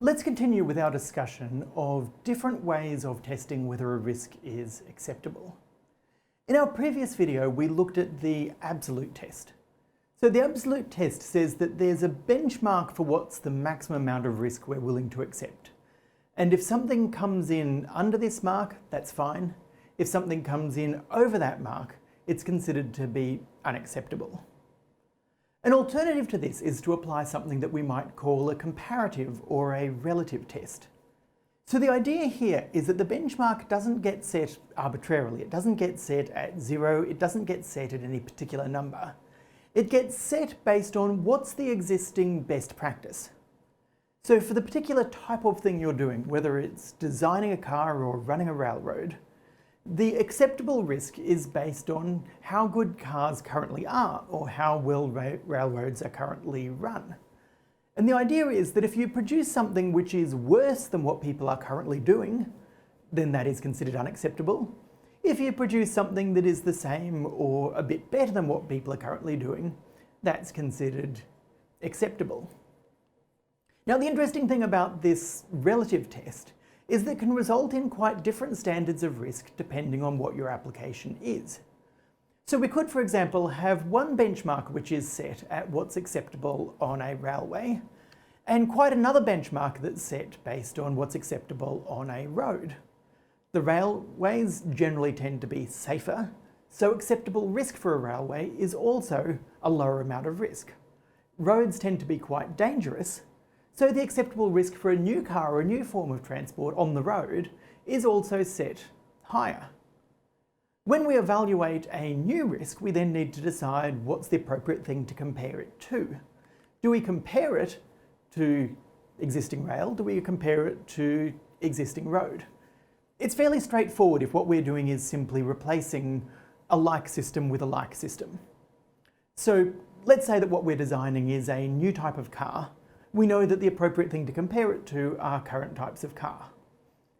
Let's continue with our discussion of different ways of testing whether a risk is acceptable. In our previous video, we looked at the absolute test. So the absolute test says that there's a benchmark for what's the maximum amount of risk we're willing to accept. And if something comes in under this mark, that's fine. If something comes in over that mark, it's considered to be unacceptable. An alternative to this is to apply something that we might call a comparative or a relative test. So the idea here is that the benchmark doesn't get set arbitrarily. It doesn't get set at 0. It doesn't get set at any particular number. It gets set based on what's the existing best practice. So for the particular type of thing you're doing, whether it's designing a car or running a railroad, the acceptable risk is based on how good cars currently are or how well railroads are currently run. And the idea is that if you produce something which is worse than what people are currently doing, then that is considered unacceptable. If you produce something that is the same or a bit better than what people are currently doing, that's considered acceptable. Now, the interesting thing about this relative test is that it can result in quite different standards of risk depending on what your application is. So we could, for example, have one benchmark which is set at what's acceptable on a railway, and quite another benchmark that's set based on what's acceptable on a road. The railways generally tend to be safer, so acceptable risk for a railway is also a lower amount of risk. Roads tend to be quite dangerous, so the acceptable risk for a new car or a new form of transport on the road is also set higher. When we evaluate a new risk, we then need to decide what's the appropriate thing to compare it to. Do we compare it to existing rail? Do we compare it to existing road? It's fairly straightforward if what we're doing is simply replacing a like system with a like system. So let's say that what we're designing is a new type of car. We know that the appropriate thing to compare it to are current types of car.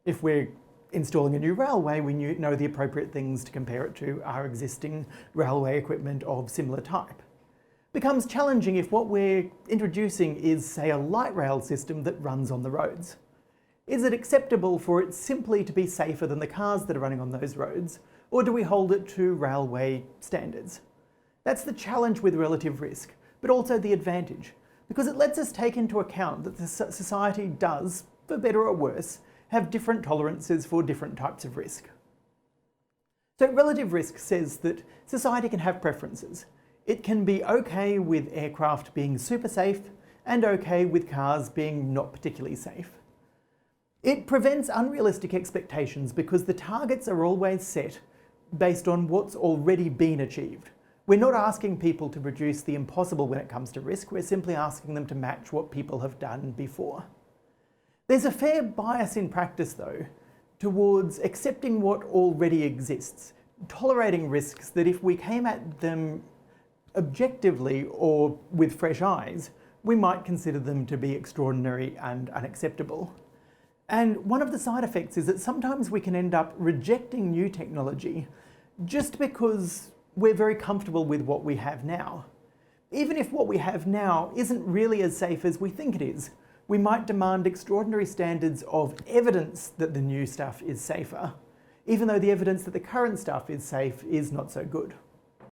If we're installing a new railway, we know the appropriate things to compare it to are existing railway equipment of similar type. It becomes challenging if what we're introducing is, say, a light rail system that runs on the roads. Is it acceptable for it simply to be safer than the cars that are running on those roads, or do we hold it to railway standards? That's the challenge with relative risk, but also the advantage, because it lets us take into account that the society does, for better or worse, have different tolerances for different types of risk. So relative risk says that society can have preferences. It can be okay with aircraft being super safe and okay with cars being not particularly safe. It prevents unrealistic expectations because the targets are always set based on what's already been achieved. We're not asking people to produce the impossible when it comes to risk, we're simply asking them to match what people have done before. There's a fair bias in practice, though, towards accepting what already exists, tolerating risks that if we came at them objectively or with fresh eyes, we might consider them to be extraordinary and unacceptable. And one of the side effects is that sometimes we can end up rejecting new technology just because we're very comfortable with what we have now. Even if what we have now isn't really as safe as we think it is, we might demand extraordinary standards of evidence that the new stuff is safer, even though the evidence that the current stuff is safe is not so good.